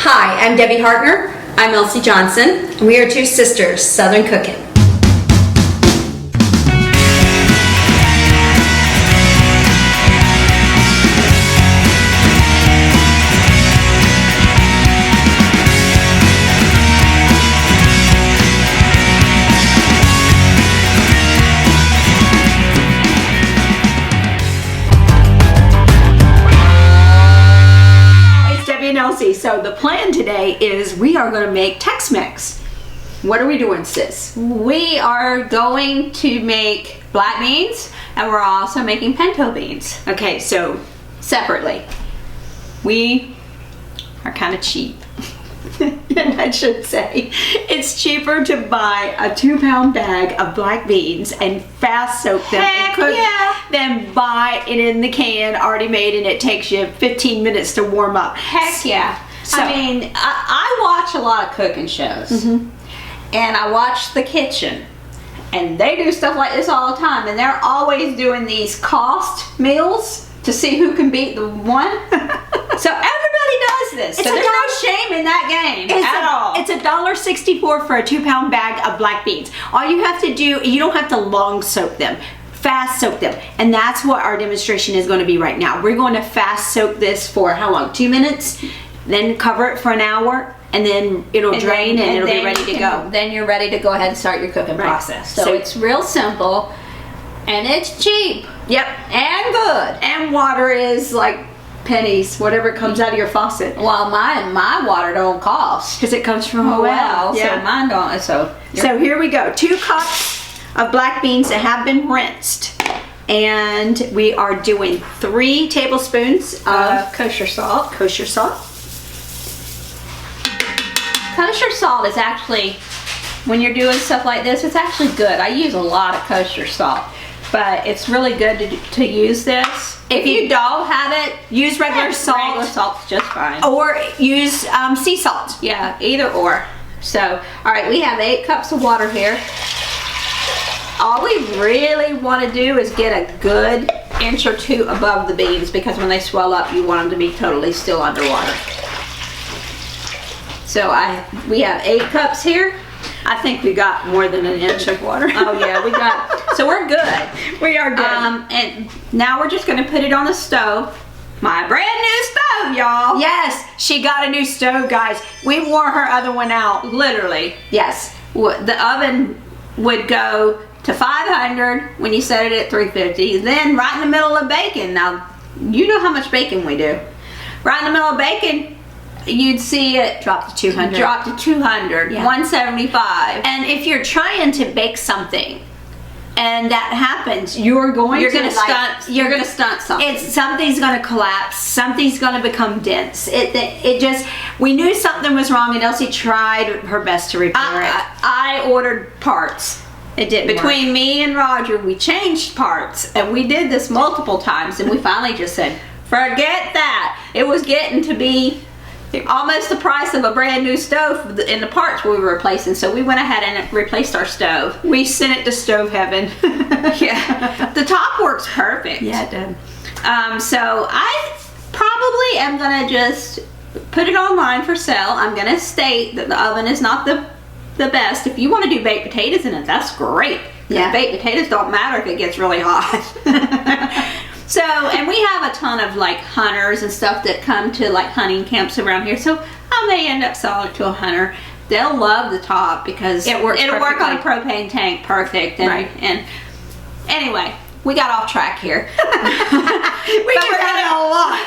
Hi, I'm Debbie Hartner. I'm Elsie Johnson. And we are two sisters, Southern Cooking. So the plan today is we are going to make Tex-Mex. What are we doing, sis? We are going to make black beans, and we're also making pinto beans. Okay, so Separately. we are kind of cheap. And I should say, it's cheaper to buy a 2-pound bag of black beans and fast soak them Heck and cook yeah. than buy it in the can already made, and it takes you 15 minutes to warm up. Heck yeah. So- I mean, I watch a lot of cooking shows. And I watch The Kitchen. And they do stuff like this all the time. And they're always doing these cost meals to see who can beat the one. So everybody does this. So there's no shame in that game at all. It's $1.64 for a 2-pound bag of black beans. All you have to do, you don't have to long soak them. Fast soak them. And that's what our demonstration is going to be right now. We're going to fast soak this for how long? 2 minutes? Then cover it for an hour, and then it'll drain and it'll be ready to go. Then you're ready to go ahead and start your cooking process. So it's real simple, and it's cheap. Yep. And good. And water is like pennies, whatever comes out of your faucet. Well, my water don't cost. Because it comes from a well. So mine don't. So here we go. 2 cups of black beans that have been rinsed. And we are doing 3 tablespoons of kosher salt. kosher salt. Kosher salt is actually, when you're doing stuff like this, it's actually good. I use a lot of kosher salt, but it's really good to use this. If you don't have it, use regular salt. Regular salt's just fine. Or use sea salt. Yeah, either or. So, all right, we have 8 cups of water here. All we really want to do is get a good inch or 2 above the beans, because when they swell up, you want them to be totally still underwater. So we have 8 cups here. I think we got more than an inch of water. Oh yeah, we got, so we're good. We are good. And now we're just gonna put it on the stove. My brand new stove, y'all. Yes, she got a new stove, guys. We wore her other one out. Literally. Yes. The oven would go to 500 when you set it at 350. Then right in the middle of bacon. Now, you know how much bacon we do. Right in the middle of bacon, you'd see it Drop to 200. drop to 200, Yeah. 175. And if you're trying to bake something and that happens, you're gonna stunt something. Something's gonna collapse, something's gonna become dense. It just, we knew something was wrong, and Elsie tried her best to repair it. I ordered parts. It didn't Between work. me and Roger, we changed parts, and we did this multiple times, and we finally just said, forget that. It was getting to be almost the price of a brand new stove in the parts we were replacing, so we went ahead and replaced our stove. We sent it to stove heaven. Yeah, the top works perfect. Yeah, it did. So I probably am gonna just put it online for sale. I'm gonna state that the oven is not the best. If you want to do baked potatoes in it, that's great. Yeah. Baked potatoes don't matter if it gets really hot. So, and we have a ton of like hunters and stuff that come to like hunting camps around here. So I may end up selling it to a hunter. They'll love the top because It'll work on a propane tank perfect. And, Right. And anyway, we got off track here. We got a lot.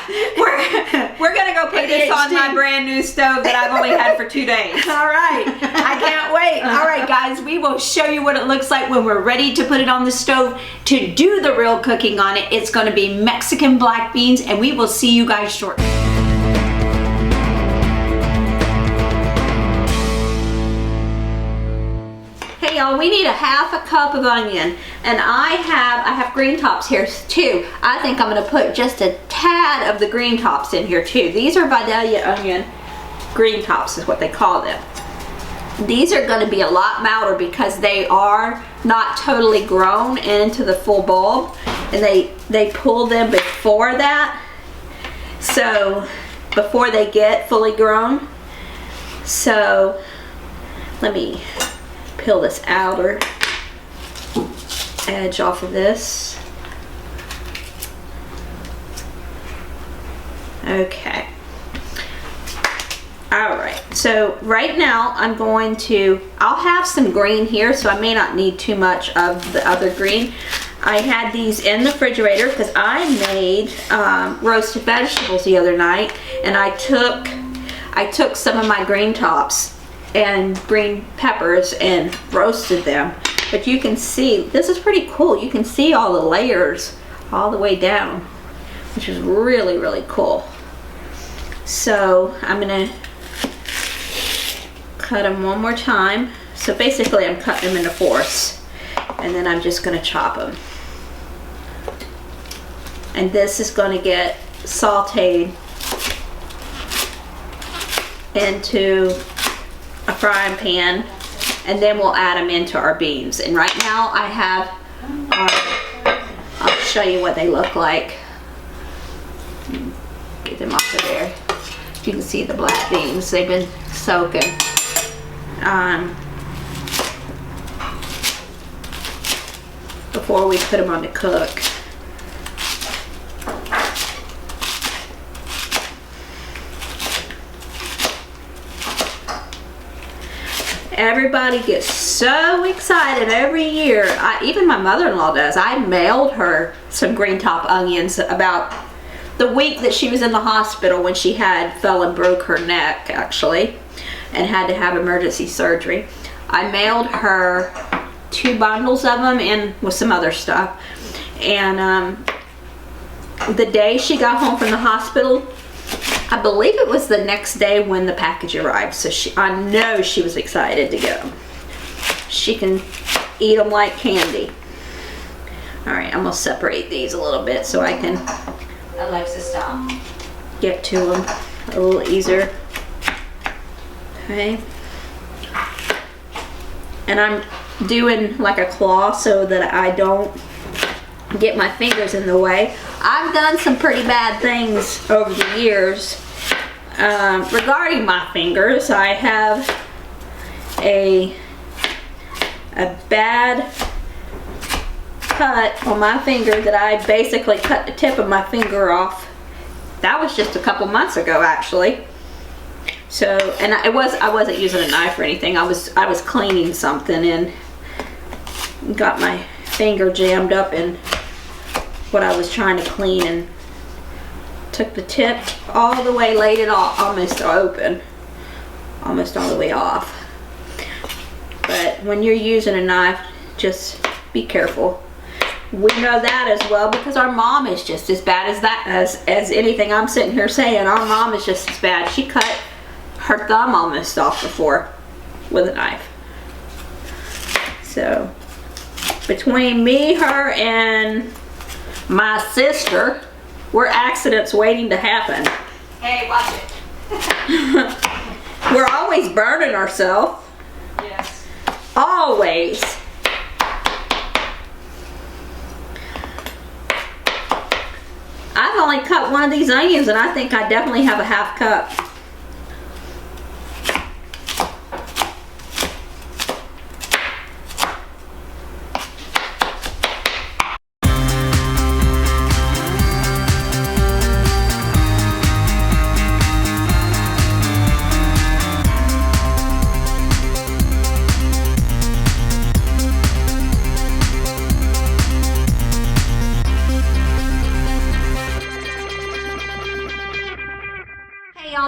We're gonna go put this on my brand new stove that I've only had for 2 days. All right, I can't wait. All right, guys, we will show you what it looks like when we're ready to put it on the stove to do the real cooking on it. It's going to be Mexican black beans, and we will see you guys shortly. Hey y'all, we need a half a cup of onion, and I have green tops here too. I think I'm gonna put just a tad of the green tops in here too. These are Vidalia onion green tops is what they call them. These are gonna be a lot milder because they are not totally grown into the full bulb, and they pull them before that. So before they get fully grown. So let me peel this outer edge off of this. Okay. Alright, so right now I'll have some green here, so I may not need too much of the other green. I had these in the refrigerator because I made roasted vegetables the other night, and I took some of my green tops and green peppers and roasted them. But you can see, this is pretty cool. You can see all the layers all the way down, which is really, really cool. So I'm gonna cut them one more time. So basically I'm cutting them into fourths, and then I'm just gonna chop them. And this is gonna get sauteed into a frying pan, and then we'll add them into our beans. And right now I have I'll show you what they look like. Get them off of there. You can see the black beans, they've been soaking. Before we put them on to cook. Everybody gets so excited every year. Even my mother-in-law does. I mailed her some green top onions about the week that she was in the hospital when she fell and broke her neck, actually, and had to have emergency surgery. I mailed her 2 bundles of them and with some other stuff. And the day she got home from the hospital, I believe it was the next day when the package arrived, so I know she was excited to get them. She can eat them like candy. Alright, I'm going to separate these a little bit so I can get to them a little easier. Okay. And I'm doing like a claw so that I don't get my fingers in the way. I've done some pretty bad things over the years regarding my fingers. I have a bad cut on my finger that I basically cut the tip of my finger off. That was just a couple months ago, actually. So, and I wasn't using a knife or anything. I was cleaning something and got my finger jammed up in what I was trying to clean, and took the tip all the way, laid it all almost open, almost all the way off. But when you're using a knife, just be careful. We know that as well because our mom is just as bad as that, as anything I'm sitting here saying. Our mom is just as bad. She cut her thumb almost off before with a knife. So between me, her, and my sister, we're accidents waiting to happen. Hey, watch it. We're always burning ourselves. Yes. Always. I've only cut one of these onions and I think I definitely have a half cup.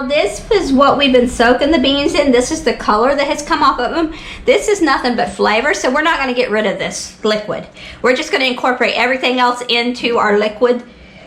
This is what we've been soaking the beans in. This is the color that has come off of them. This is nothing but flavor, so we're not going to get rid of this liquid. We're just going to incorporate everything else into our liquid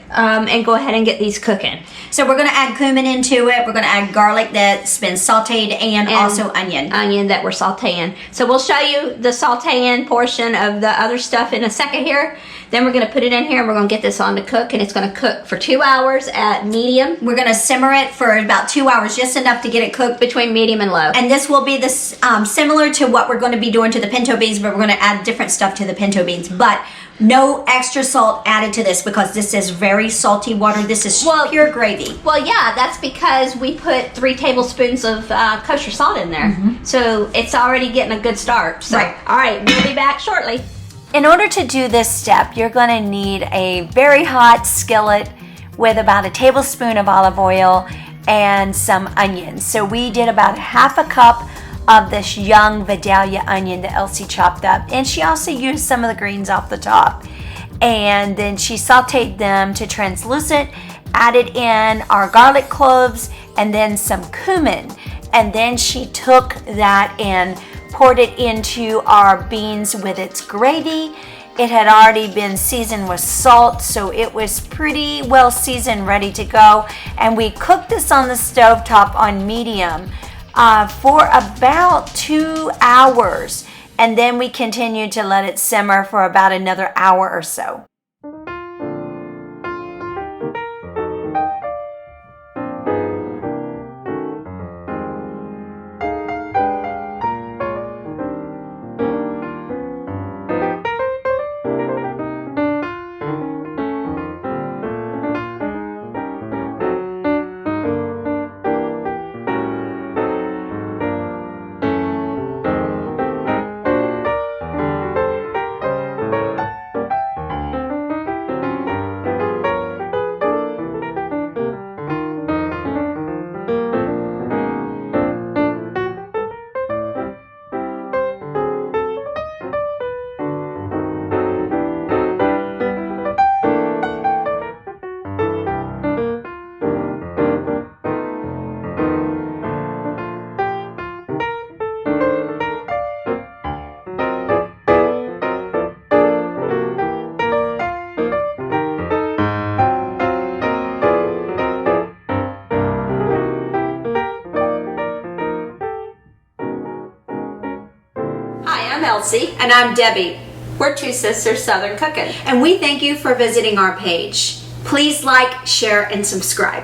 and go ahead and get these cooking. So we're going to add cumin into it. We're going to add garlic that's been sauteed and also onion. Onion that we're sauteing. So we'll show you the sauteing portion of the other stuff in a second here. Then we're going to put it in here and we're going to get this on to cook, and it's going to cook for 2 hours at medium. We're going to simmer it for about 2 hours, just enough to get it cooked between medium and low. And this will be this similar to what we're going to be doing to the pinto beans, but we're going to add different stuff to the pinto beans. But No extra salt added to this because this is very salty water. This is pure gravy. Well, yeah, that's because we put 3 tablespoons of kosher salt in there. So it's already getting a good start. So, Right. all right, we'll be back shortly. In order to do this step, you're going to need a very hot skillet with about a tablespoon of olive oil and some onions. So we did about half a cup of this young Vidalia onion that Elsie chopped up, and she also used some of the greens off the top. And then she sauteed them to translucent, added in our garlic cloves and then some cumin. And then she took that and poured it into our beans with its gravy. It had already been seasoned with salt, so it was pretty well seasoned, ready to go. And we cooked this on the stovetop on medium for about 2 hours. And then we continued to let it simmer for about another hour or so. I'm Elsie. And I'm Debbie. We're 2 sisters Southern Cooking. And we thank you for visiting our page. Please like, share, and subscribe.